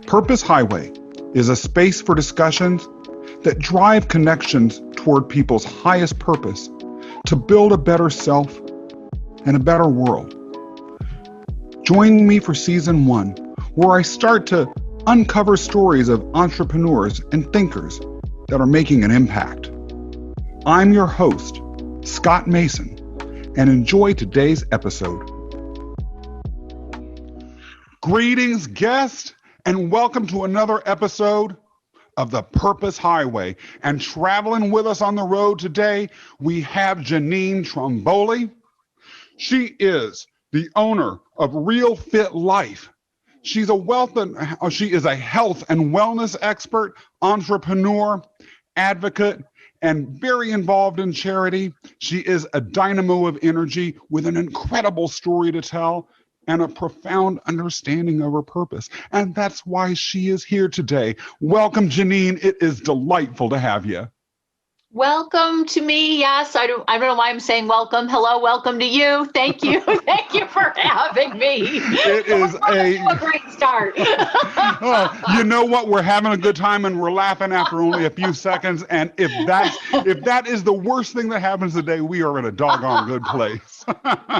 Purpose Highway is a space for discussions that drive connections toward people's highest purpose to build a better self and a better world. Join me for season 1, where I start to uncover stories of entrepreneurs and thinkers that are making an impact. I'm your host, Scott Mason, and enjoy today's episode. Greetings, guests, and welcome to another episode of the Purpose Highway. And traveling with us on the road today, we have Jeannine Trimboli. She is the owner of Real Fit Life. She is a health and wellness expert, entrepreneur, advocate, and very involved in charity. She is a dynamo of energy with an incredible story to tell and a profound understanding of her purpose. And that's why she is here today. Welcome, Jeannine. It is delightful to have you. Welcome to me. Yes, I don't know why I'm saying welcome. Hello, welcome to you. Thank you. Thank you for having me. It is a great start. You know what? We're having a good time and we're laughing after only a few seconds. And if that is the worst thing that happens today, we are in a doggone good place.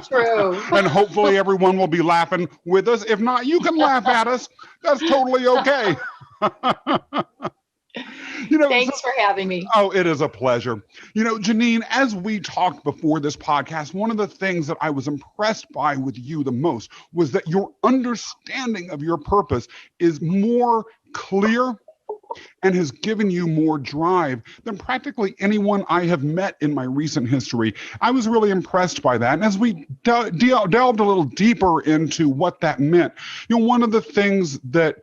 True. And hopefully everyone will be laughing with us. If not, you can laugh at us. That's totally okay. Thanks for having me. Oh, it is a pleasure. Jeannine, as we talked before this podcast, one of the things that I was impressed by with you the most was that your understanding of your purpose is more clear and has given you more drive than practically anyone I have met in my recent history. I was really impressed by that. And as we delved a little deeper into what that meant, one of the things that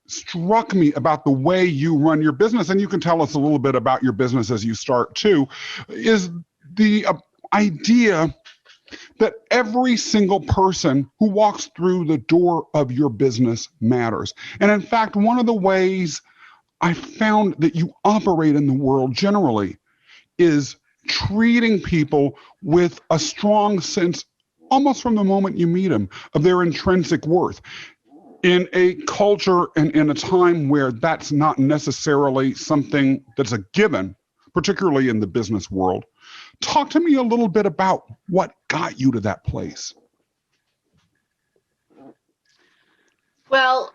struck me about the way you run your business, and you can tell us a little bit about your business as you start too, is the idea that every single person who walks through the door of your business matters. And in fact, one of the ways I found that you operate in the world generally is treating people with a strong sense, almost from the moment you meet them, of their intrinsic worth. In a culture and in a time where that's not necessarily something that's a given, particularly in the business world. Talk to me a little bit about what got you to that place. Well,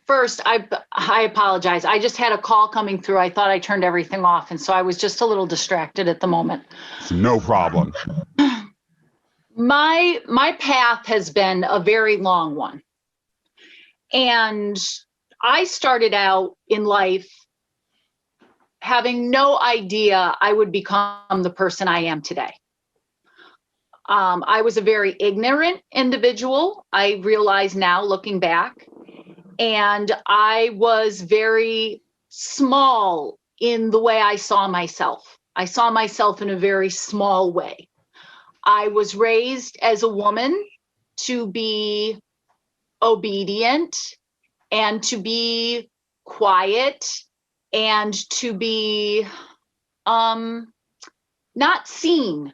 first, I apologize. I just had a call coming through. I thought I turned everything off, and so I was just a little distracted at the moment. No problem. My path has been a very long one. And I started out in life having no idea I would become the person I am today. I was a very ignorant individual, I realize now looking back, and I was very small in the way I saw myself. I saw myself in a very small way. I was raised as a woman to be obedient and to be quiet and to be not seen,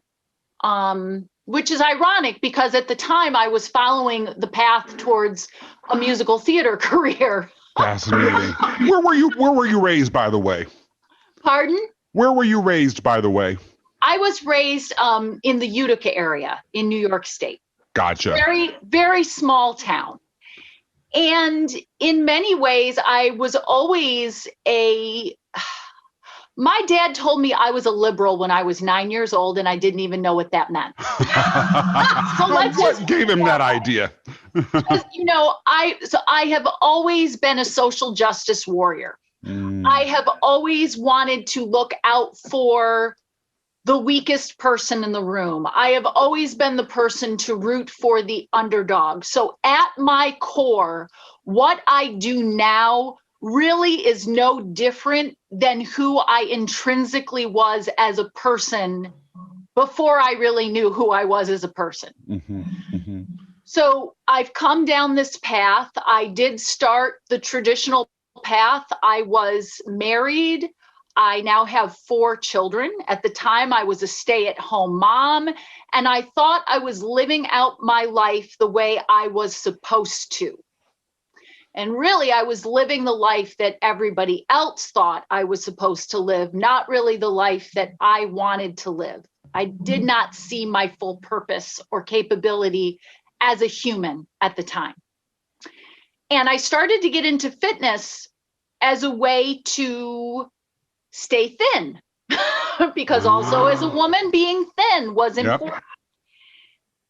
which is ironic because at the time I was following the path towards a musical theater career. Fascinating. Where were you raised, by the way? Pardon? Where were you raised, by the way? I was raised in the Utica area in New York State. Gotcha. Very, very small town. And in many ways, I was always my dad told me I was a liberal when I was 9 years old, and I didn't even know what that meant. What gave him that idea? I have always been a social justice warrior. I have always wanted to look out for the weakest person in the room. I have always been the person to root for the underdog. So at my core, what I do now really is no different than who I intrinsically was as a person before I really knew who I was as a person. Mm-hmm, mm-hmm. So I've come down this path. I did start the traditional path. I was married. I now have 4 children. At the time, I was a stay-at-home mom, and I thought I was living out my life the way I was supposed to. And really, I was living the life that everybody else thought I was supposed to live, not really the life that I wanted to live. I did not see my full purpose or capability as a human at the time. And I started to get into fitness as a way to stay thin, because also as a woman, being thin was important.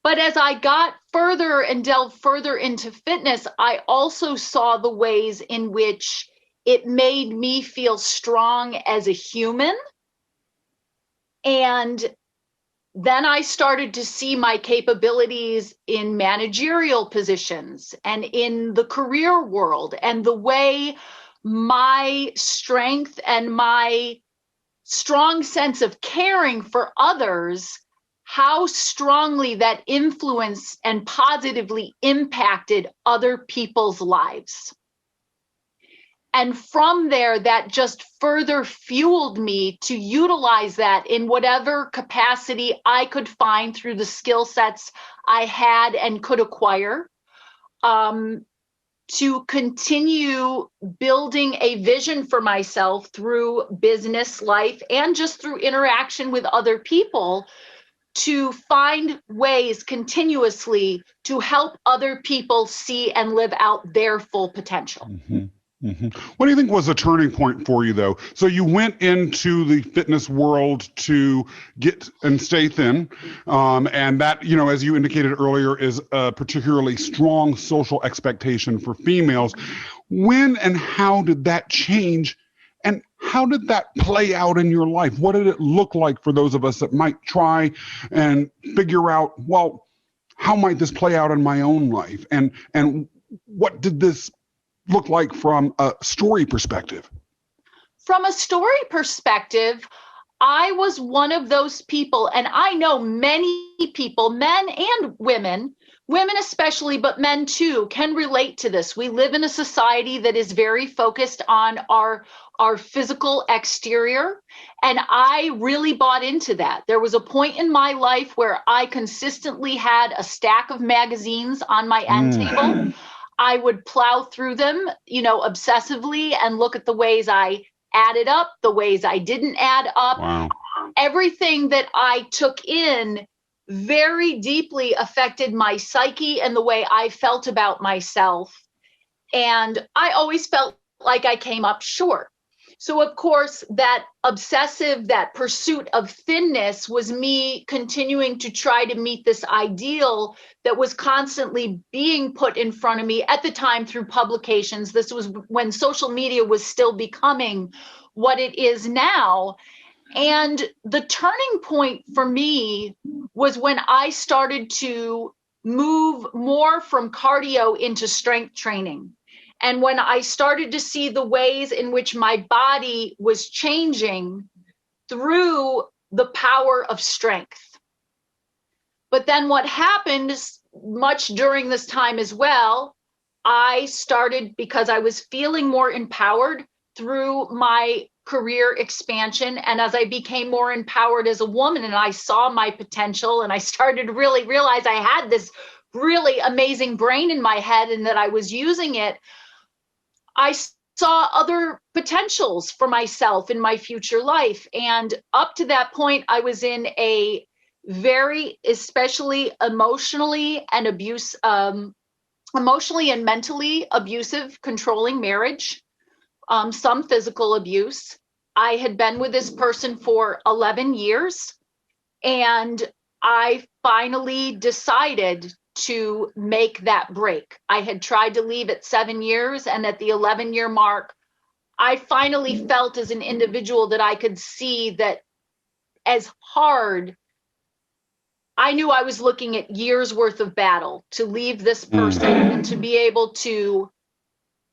But as I got further and delved further into fitness, I also saw the ways in which it made me feel strong as a human. And then I started to see my capabilities in managerial positions and in the career world, and the way my strength and my strong sense of caring for others, how strongly that influenced and positively impacted other people's lives. And from there, that just further fueled me to utilize that in whatever capacity I could find through the skill sets I had and could acquire, to continue building a vision for myself through business life and just through interaction with other people, to find ways continuously to help other people see and live out their full potential. Mm-hmm. Mm-hmm. What do you think was a turning point for you, though? So you went into the fitness world to get and stay thin. And that, as you indicated earlier, is a particularly strong social expectation for females. When and how did that change? And how did that play out in your life? What did it look like for those of us that might try and figure out, well, how might this play out in my own life? And what did this look like from a story perspective? From a story perspective, I was one of those people, and I know many people, men and women especially, but men too, can relate to this. We live in a society that is very focused on our physical exterior, and I really bought into that. There was a point in my life where I consistently had a stack of magazines on my end table. I would plow through them, obsessively, and look at the ways I added up, the ways I didn't add up. Wow. Everything that I took in very deeply affected my psyche and the way I felt about myself. And I always felt like I came up short. So, of course, that pursuit of thinness was me continuing to try to meet this ideal that was constantly being put in front of me at the time through publications. This was when social media was still becoming what it is now. And the turning point for me was when I started to move more from cardio into strength training. And when I started to see the ways in which my body was changing through the power of strength. But then what happened much during this time as well, I started, because I was feeling more empowered through my career expansion. And as I became more empowered as a woman and I saw my potential and I started to really realize I had this really amazing brain in my head and that I was using it, I saw other potentials for myself in my future life. And up to that point, I was in a very, especially emotionally and mentally abusive, controlling marriage, some physical abuse. I had been with this person for 11 years, and I finally decided to make that break. I had tried to leave at 7 years, and at the 11-year mark, I finally felt as an individual that I could see that as hard, I knew I was looking at years worth of battle to leave this person and to be able to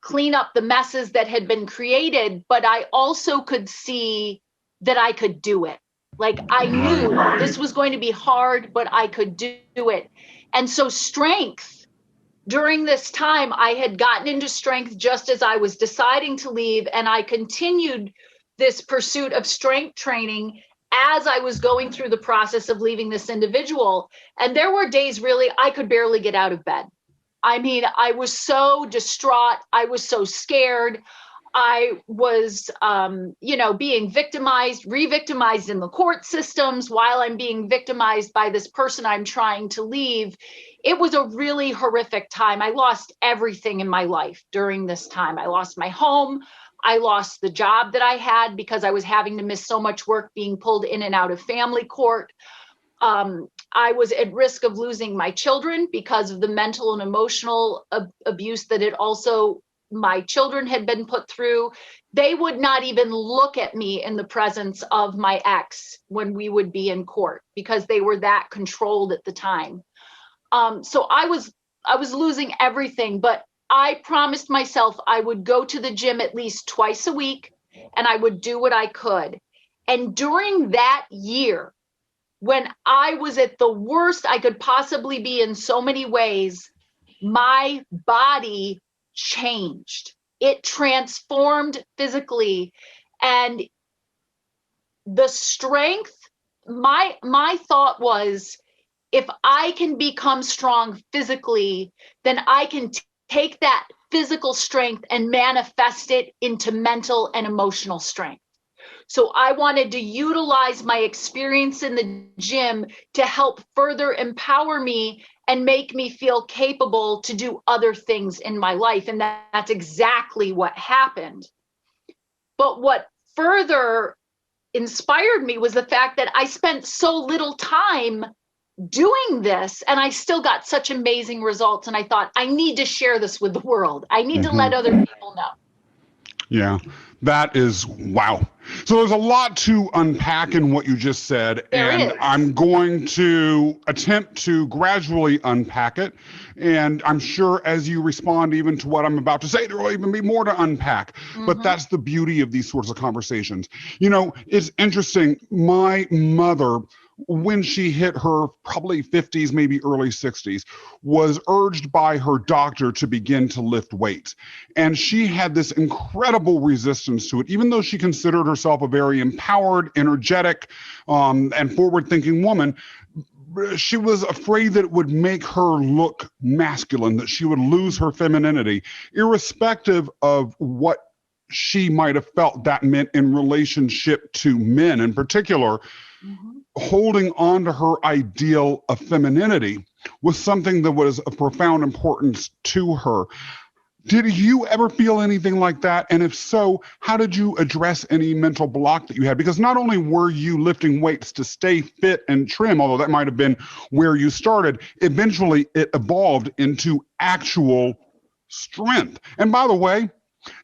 clean up the messes that had been created, but I also could see that I could do it. Like, I knew this was going to be hard, but I could do it. And so strength, during this time, I had gotten into strength just as I was deciding to leave, and I continued this pursuit of strength training as I was going through the process of leaving this individual. And there were days really I could barely get out of bed. I mean, I was so distraught. I was so scared. I was, being victimized, re-victimized in the court systems while I'm being victimized by this person I'm trying to leave. It was a really horrific time. I lost everything in my life during this time. I lost my home. I lost the job that I had because I was having to miss so much work being pulled in and out of family court. I was at risk of losing my children because of the mental and emotional abuse that my children had been put through. They would not even look at me in the presence of my ex when we would be in court because they were that controlled at the time. So I was losing everything, but I promised myself I would go to the gym at least twice a week and I would do what I could. And during that year, when I was at the worst I could possibly be in so many ways, my body changed. It transformed physically, and the strength, my thought was, if I can become strong physically, then I can take that physical strength and manifest it into mental and emotional strength. So I wanted to utilize my experience in the gym to help further empower me and make me feel capable to do other things in my life. And that's exactly what happened. But what further inspired me was the fact that I spent so little time doing this and I still got such amazing results. And I thought, I need to share this with the world. I need to let other people know. Yeah, that is wow. So there's a lot to unpack in what you just said, and I'm going to attempt to gradually unpack it. And I'm sure as you respond even to what I'm about to say, there will even be more to unpack. But that's the beauty of these sorts of conversations. You know, it's interesting. My mother, when she hit her probably 50s, maybe early 60s, was urged by her doctor to begin to lift weights. And she had this incredible resistance to it, even though she considered herself a very empowered, energetic, and forward-thinking woman. She was afraid that it would make her look masculine, that she would lose her femininity, irrespective of what she might have felt that meant in relationship to men in particular. Holding on to her ideal of femininity was something that was of profound importance to her. Did you ever feel anything like that? And if so, how did you address any mental block that you had? Because not only were you lifting weights to stay fit and trim, although that might have been where you started, eventually it evolved into actual strength. And by the way,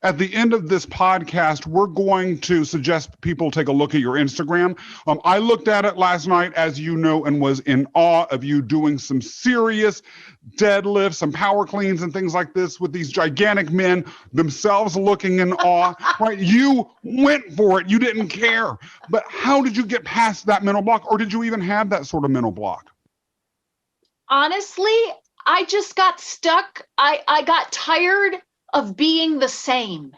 at the end of this podcast, we're going to suggest people take a look at your Instagram. I looked at it last night, as you know, and was in awe of you doing some serious deadlifts, some power cleans and things like this with these gigantic men themselves looking in awe, right? You went for it. You didn't care. But how did you get past that mental block? Or did you even have that sort of mental block? Honestly, I just got stuck. I got tired of being the same.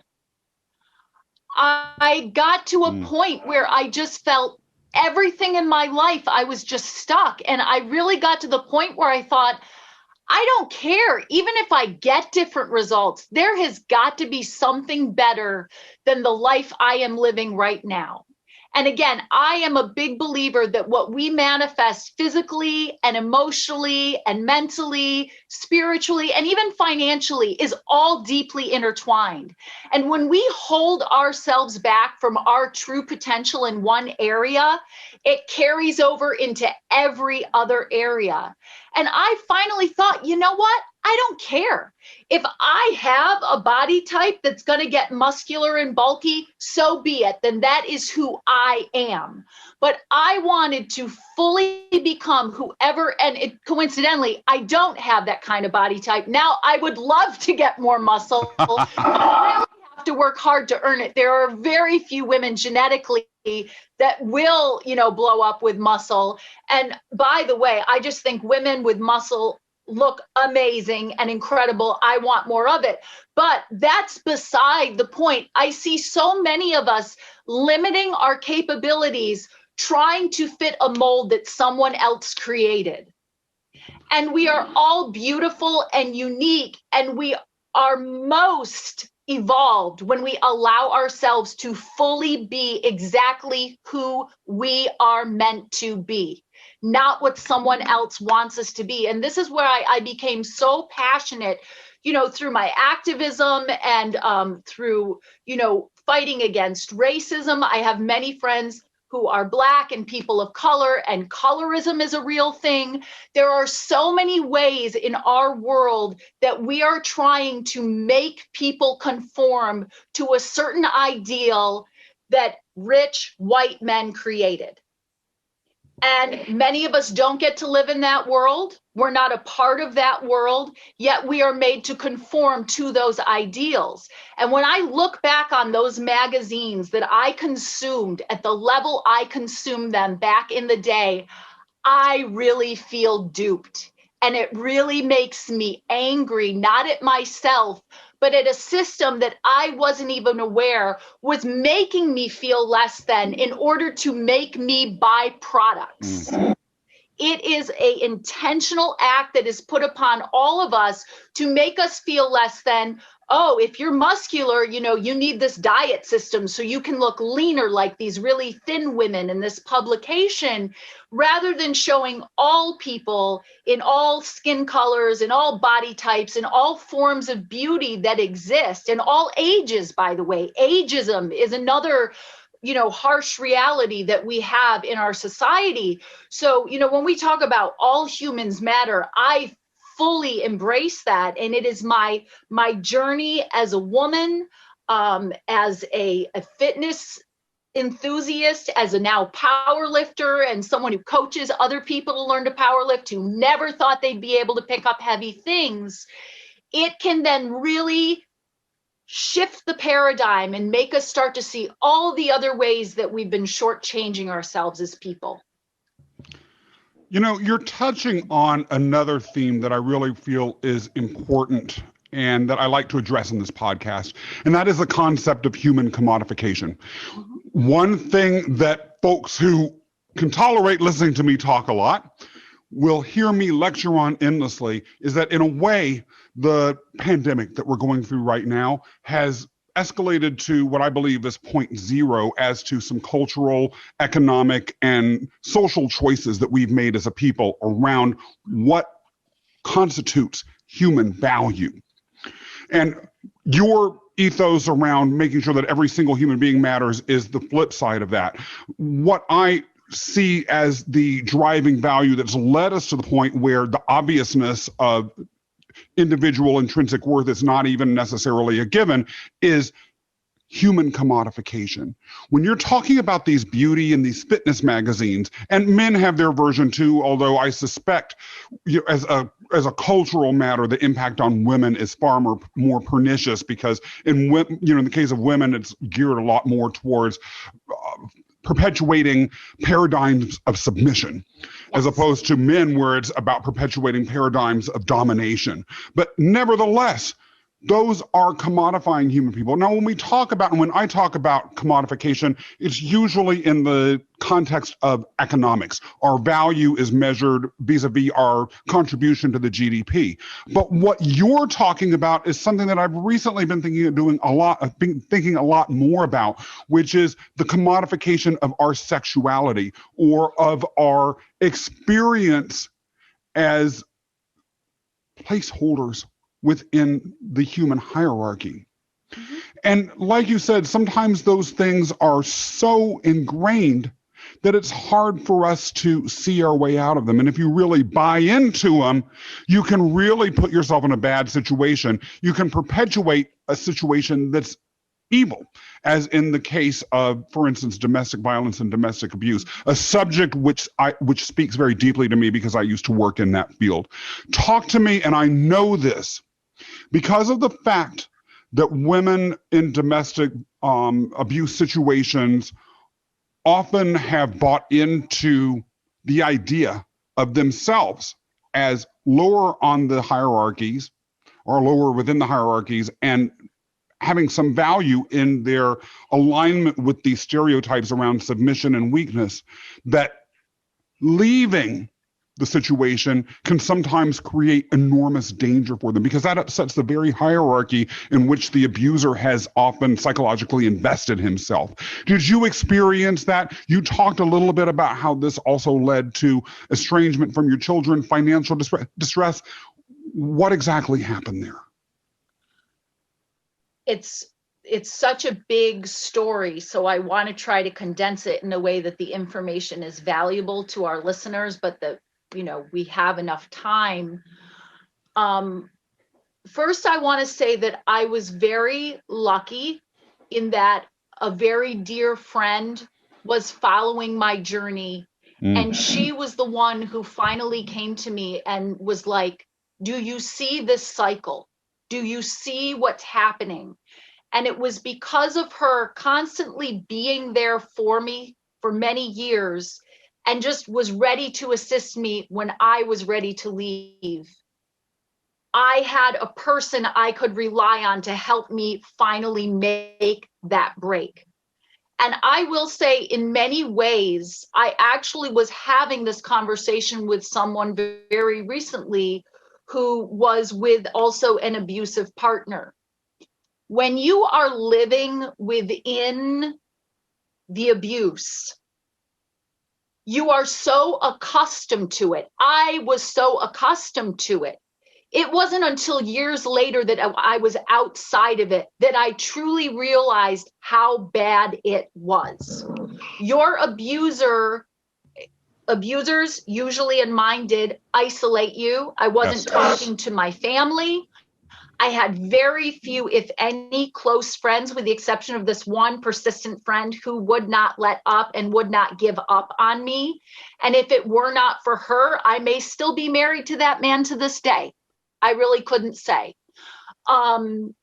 I got to a point where I just felt everything in my life, I was just stuck. And I really got to the point where I thought, I don't care. Even if I get different results, there has got to be something better than the life I am living right now. And again, I am a big believer that what we manifest physically and emotionally and mentally, spiritually, and even financially is all deeply intertwined. And when we hold ourselves back from our true potential in one area, it carries over into every other area. And I finally thought, you know what? I don't care. If I have a body type that's going to get muscular and bulky, so be it. Then that is who I am. But I wanted to fully become whoever, and coincidentally, I don't have that kind of body type. Now, I would love to get more muscle. I really have to work hard to earn it. There are very few women genetically that will, blow up with muscle. And by the way, I just think women with muscle look amazing and incredible. I want more of it. But that's beside the point. I see so many of us limiting our capabilities, trying to fit a mold that someone else created. And we are all beautiful and unique, and we are most evolved when we allow ourselves to fully be exactly who we are meant to be, not what someone else wants us to be. And this is where I became so passionate, through my activism and through, fighting against racism. I have many friends who are Black and people of color, and colorism is a real thing. There are so many ways in our world that we are trying to make people conform to a certain ideal that rich white men created. And many of us don't get to live in that world. We're not a part of that world, yet we are made to conform to those ideals. And when I look back on those magazines that I consumed at the level I consumed them back in the day, I really feel duped. And it really makes me angry, not at myself, but at a system that I wasn't even aware was making me feel less than in order to make me buy products. It is an intentional act that is put upon all of us to make us feel less than. Oh, if you're muscular, you need this diet system so you can look leaner like these really thin women in this publication, rather than showing all people in all skin colors, in all body types, in all forms of beauty that exist, in all ages, by the way. Ageism is another harsh reality that we have in our society. So, when we talk about all humans matter, I fully embrace that. And it is my journey as a woman, as a fitness enthusiast, as a now power lifter, and someone who coaches other people to learn to power lift who never thought they'd be able to pick up heavy things. It can then really shift the paradigm and make us start to see all the other ways that we've been shortchanging ourselves as people. You're touching on another theme that I really feel is important and that I like to address in this podcast, and that is the concept of human commodification. One thing that folks who can tolerate listening to me talk a lot will hear me lecture on endlessly is that, in a way, the pandemic that we're going through right now has escalated to what I believe is point zero as to some cultural, economic, and social choices that we've made as a people around what constitutes human value. And your ethos around making sure that every single human being matters is the flip side of that. What I see as the driving value that's led us to the point where the obviousness of individual intrinsic worth is not even necessarily a given is human commodification. When you're talking about these beauty and these fitness magazines, and men have their version too, although I suspect as a cultural matter, the impact on women is far more pernicious, because in the case of women, it's geared a lot more towards perpetuating paradigms of submission, as opposed to men where it's about perpetuating paradigms of domination. But nevertheless, those are commodifying human people. Now, when I talk about commodification, it's usually in the context of economics. Our value is measured vis-a-vis our contribution to the GDP. But what you're talking about is something that I've recently been thinking a lot more about, which is the commodification of our sexuality or of our experience as placeholders within the human hierarchy. Mm-hmm. And like you said, sometimes those things are so ingrained that it's hard for us to see our way out of them. And if you really buy into them, you can really put yourself in a bad situation. You can perpetuate a situation that's evil, as in the case of, for instance, domestic violence and domestic abuse, a subject which speaks very deeply to me because I used to work in that field. Talk to me, and I know this, because of the fact that women in domestic abuse situations often have bought into the idea of themselves as lower on the hierarchies or lower within the hierarchies, and having some value in their alignment with these stereotypes around submission and weakness, that leaving the situation can sometimes create enormous danger for them, because that upsets the very hierarchy in which the abuser has often psychologically invested himself. Did you experience that? You talked a little bit about how this also led to estrangement from your children, financial distress. What exactly happened there? It's such a big story, so I want to try to condense it in a way that the information is valuable to our listeners, but that we have enough time. First, I want to say that I was very lucky in that a very dear friend was following my journey, and she was the one who finally came to me and was like, do you see this cycle? Do you see what's happening? And it was because of her constantly being there for me for many years and just was ready to assist me when I was ready to leave. I had a person I could rely on to help me finally make that break. And I will say, in many ways, I actually was having this conversation with someone very recently who was with also an abusive partner. When you are living within the abuse, you are so accustomed to it. I was so accustomed to it. It wasn't until years later that I was outside of it that I truly realized how bad it was. Your abusers, usually, and mine did, isolate you. I wasn't talking to my family. I had very few, if any, close friends, with the exception of this one persistent friend who would not let up and would not give up on me. And if it were not for her, I may still be married to that man to this day. I really couldn't say. And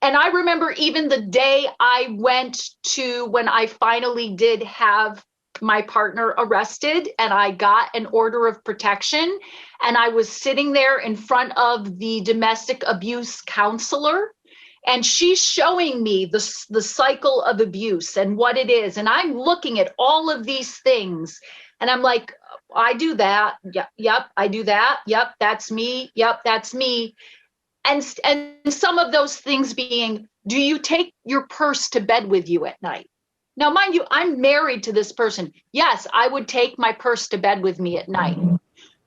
I remember even the day I went to, when I finally did have my partner arrested and I got an order of protection, and I was sitting there in front of the domestic abuse counselor, and she's showing me the cycle of abuse and what it is. And I'm looking at all of these things and I'm like, I do that. Yep, I do that. Yep, that's me. Yep, that's me. And some of those things being, do you take your purse to bed with you at night? Now, mind you, I'm married to this person. Yes, I would take my purse to bed with me at night.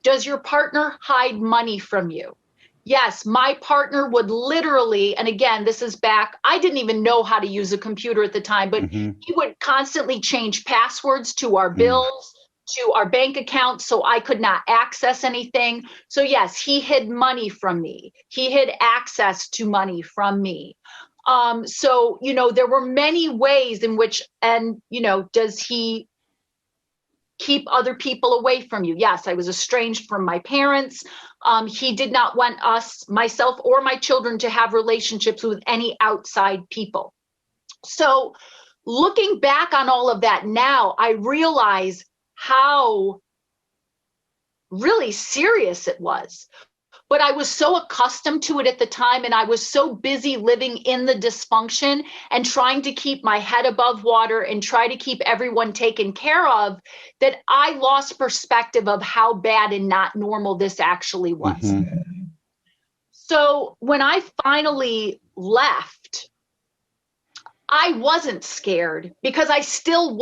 Does your partner hide money from you? Yes, my partner would literally, and again, this is back, I didn't even know how to use a computer at the time, but he would constantly change passwords to our bills, to our bank accounts, so I could not access anything. So yes, he hid money from me. He hid access to money from me. So, there were many ways in which, and, does he keep other people away from you? Yes, I was estranged from my parents. He did not want myself or my children, to have relationships with any outside people. So looking back on all of that now, I realize how really serious it was. But I was so accustomed to it at the time, and I was so busy living in the dysfunction and trying to keep my head above water and try to keep everyone taken care of, that I lost perspective of how bad and not normal this actually was. So when I finally left, I wasn't scared because I still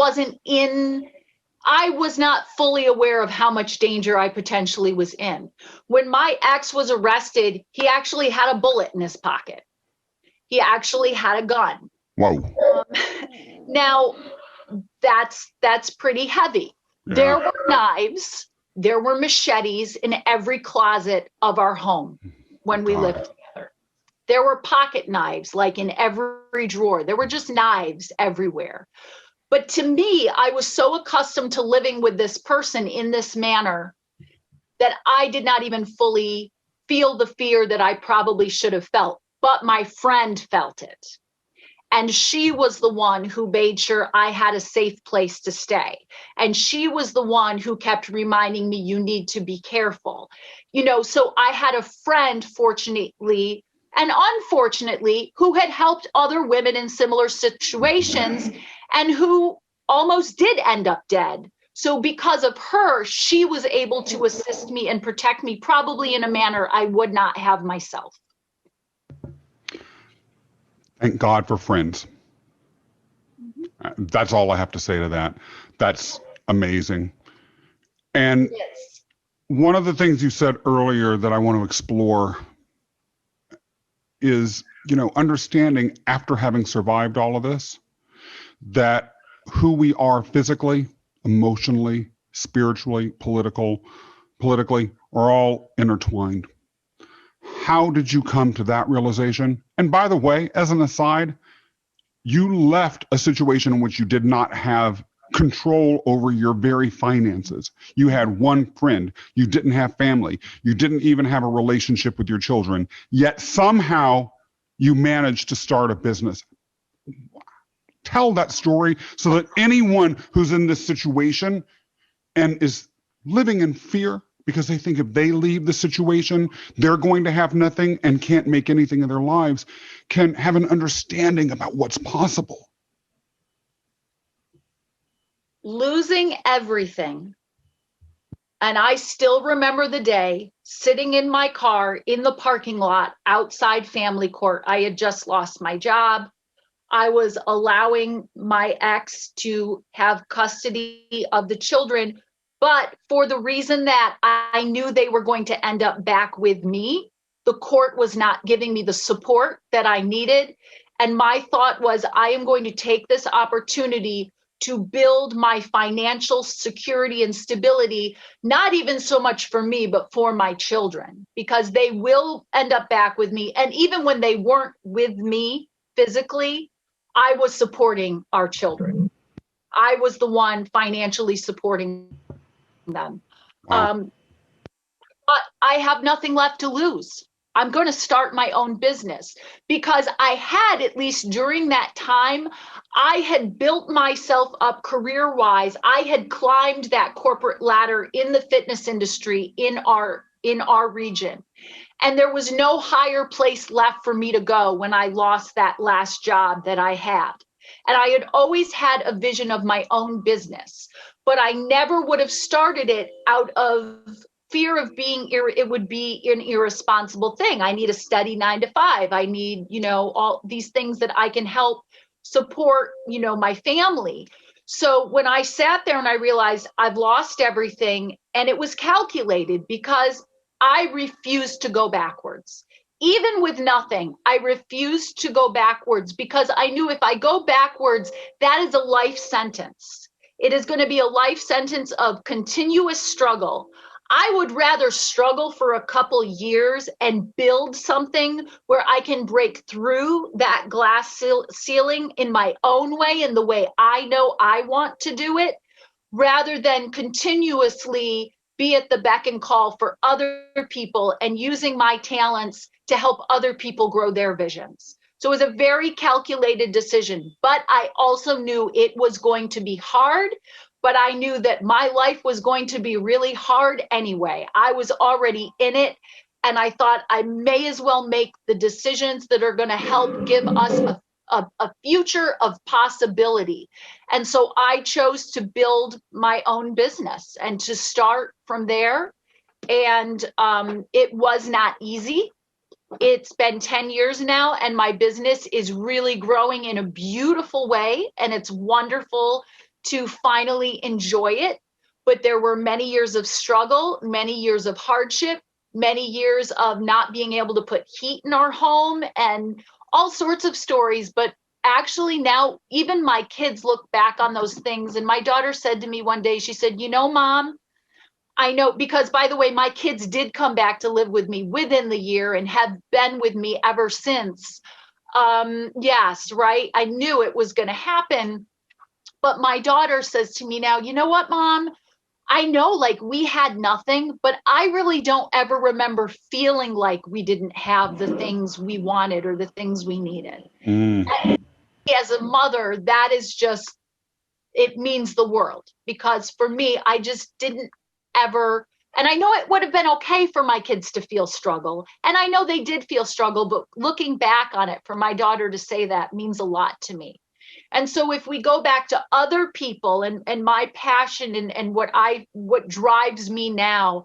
I was not fully aware of how much danger I potentially was in. When my ex was arrested, he actually had a bullet in his pocket. He actually had a gun. Whoa. Now, that's pretty heavy. Yeah. There were knives, there were machetes in every closet of our home when we lived together. There were pocket knives, like in every drawer. There were just knives everywhere. But to me, I was so accustomed to living with this person in this manner that I did not even fully feel the fear that I probably should have felt. But my friend felt it. And she was the one who made sure I had a safe place to stay. And she was the one who kept reminding me, you need to be careful. So I had a friend, fortunately and unfortunately, who had helped other women in similar situations and who almost did end up dead. So because of her, she was able to assist me and protect me probably in a manner I would not have myself. Thank God for friends. That's all I have to say to that. That's amazing. And Yes. one of the things you said earlier that I want to explore is, understanding after having survived all of this, that who we are physically, emotionally, spiritually, politically are all intertwined. How did you come to that realization? And by the way, as an aside, you left a situation in which you did not have control over your very finances. You had one friend. You didn't have family. You didn't even have a relationship with your children. Yet somehow you managed to start a business. Tell that story so that anyone who's in this situation and is living in fear because they think if they leave the situation, they're going to have nothing and can't make anything of their lives, can have an understanding about what's possible. Losing everything. And I still remember the day sitting in my car in the parking lot outside family court. I had just lost my job. I was allowing my ex to have custody of the children, but for the reason that I knew they were going to end up back with me, the court was not giving me the support that I needed. And my thought was, I am going to take this opportunity to build my financial security and stability, not even so much for me, but for my children, because they will end up back with me. And even when they weren't with me physically, I was supporting our children. I was the one financially supporting them. Wow. But I have nothing left to lose. I'm going to start my own business because I had, at least during that time, I had built myself up career-wise. I had climbed that corporate ladder in the fitness industry in our region. And there was no higher place left for me to go when I lost that last job that I had. And I had always had a vision of my own business, but I never would have started it out of fear of it would be an irresponsible thing. I need a steady 9 to 5. I need, all these things that I can help support, my family. So when I sat there and I realized I've lost everything, and it was calculated because I refused to go backwards. Even with nothing, I refused to go backwards because I knew if I go backwards, that is a life sentence. It is going to be a life sentence of continuous struggle. I would rather struggle for a couple years and build something where I can break through that glass ceiling in my own way, in the way I know I want to do it, rather than continuously be at the beck and call for other people and using my talents to help other people grow their visions. So it was a very calculated decision, but I also knew it was going to be hard, but I knew that my life was going to be really hard anyway. I was already in it, and I thought I may as well make the decisions that are going to help give us a future of possibility. And so I chose to build my own business and to start from there. And it was not easy. It's been 10 years now, and my business is really growing in a beautiful way, and it's wonderful to finally enjoy it. But there were many years of struggle, many years of hardship, many years of not being able to put heat in our home, and all sorts of stories. But actually now, even my kids look back on those things. And my daughter said to me one day, she said, Mom, I know, because by the way, my kids did come back to live with me within the year and have been with me ever since. Yes, right. I knew it was going to happen. But my daughter says to me now, you know what, Mom? I know, like, we had nothing, but I really don't ever remember feeling like we didn't have the things we wanted or the things we needed. As a mother, that is just, it means the world, because for me, I just didn't ever, and I know it would have been okay for my kids to feel struggle, and I know they did feel struggle, but looking back on it, for my daughter to say that means a lot to me. And so if we go back to other people and my passion and what drives me now,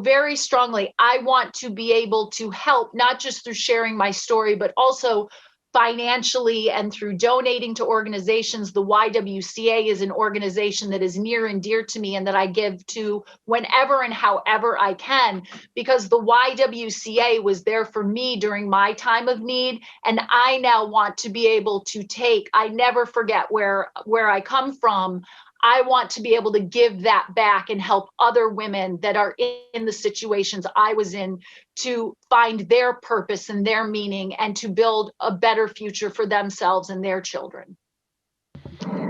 very strongly, I want to be able to help, not just through sharing my story, but also financially and through donating to organizations. The YWCA is an organization that is near and dear to me and that I give to whenever and however I can, because the YWCA was there for me during my time of need. And I now want to be able to I never forget where I come from. I want to be able to give that back and help other women that are in the situations I was in to find their purpose and their meaning and to build a better future for themselves and their children.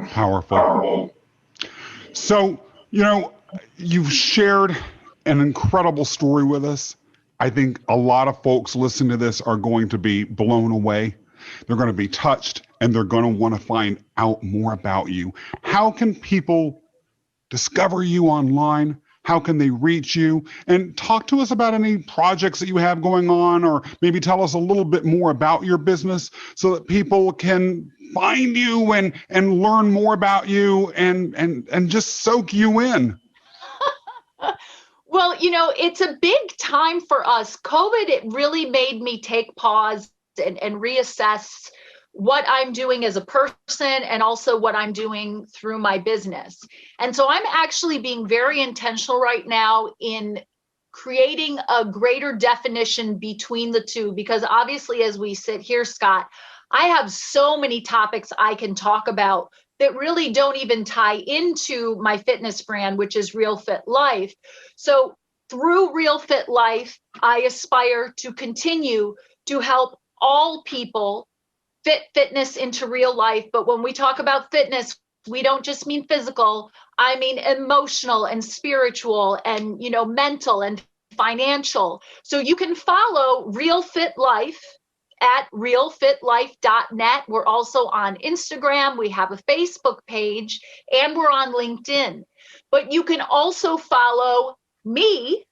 Powerful. So, you've shared an incredible story with us. I think a lot of folks listening to this are going to be blown away. They're going to be touched, and they're going to want to find out more about you. How can people discover you online? How can they reach you? And talk to us about any projects that you have going on, or maybe tell us a little bit more about your business so that people can find you and learn more about you and just soak you in. Well, it's a big time for us. COVID, it really made me take pause and reassess what I'm doing as a person and also what I'm doing through my business. And so I'm actually being very intentional right now in creating a greater definition between the two, because obviously as we sit here, Scott, I have so many topics I can talk about that really don't even tie into my fitness brand, which is Real Fit Life. So through Real Fit Life, I aspire to continue to help all people fit fitness into real life. But when we talk about fitness, we don't just mean physical. I mean emotional and spiritual and, mental and financial. So you can follow Real Fit Life at realfitlife.net. We're also on Instagram. We have a Facebook page and we're on LinkedIn. But you can also follow me,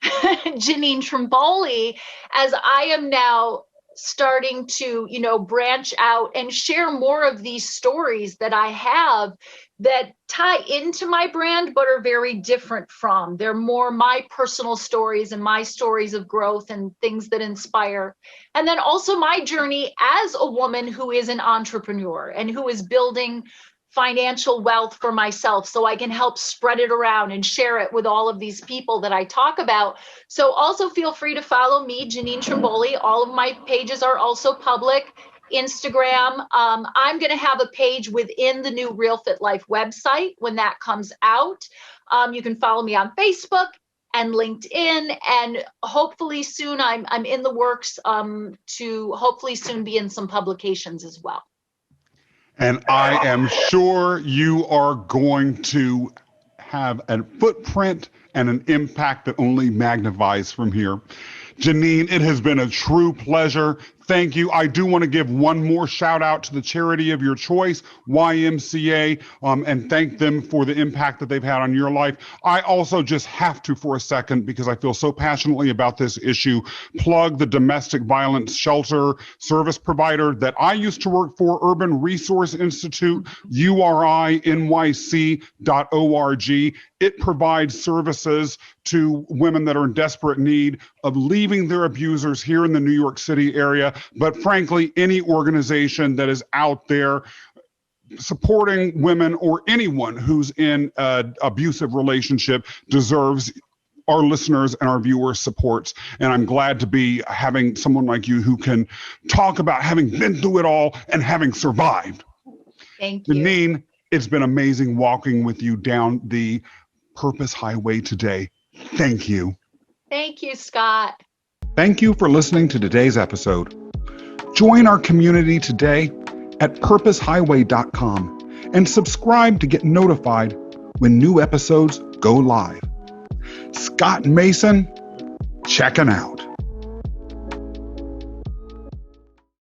Jeannine Trimboli, as I am now starting to, branch out and share more of these stories that I have that tie into my brand, but are very different from. They're more my personal stories and my stories of growth and things that inspire. And then also my journey as a woman who is an entrepreneur and who is building financial wealth for myself so I can help spread it around and share it with all of these people that I talk about. So also feel free to follow me, Jeannine Trimboli. All of my pages are also public. Instagram. I'm going to have a page within the new Real Fit Life website when that comes out. You can follow me on Facebook and LinkedIn, and hopefully soon I'm in the works to hopefully soon be in some publications as well. And I am sure you are going to have a footprint and an impact that only magnifies from here. Jeannine, it has been a true pleasure. Thank you. I do want to give one more shout out to the charity of your choice, YMCA, and thank them for the impact that they've had on your life. I also just have to, for a second, because I feel so passionately about this issue, plug the domestic violence shelter service provider that I used to work for, Urban Resource Institute, URINYC.org. It provides services to women that are in desperate need of leaving their abusers here in the New York City area. But frankly, any organization that is out there supporting women or anyone who's in an abusive relationship deserves our listeners and our viewers' supports. And I'm glad to be having someone like you who can talk about having been through it all and having survived. Thank you. Jeannine, it's been amazing walking with you down the Purpose Highway today. Thank you. Thank you, Scott. Thank you for listening to today's episode. Join our community today at purposehighway.com and subscribe to get notified when new episodes go live. Scott Mason, checking out.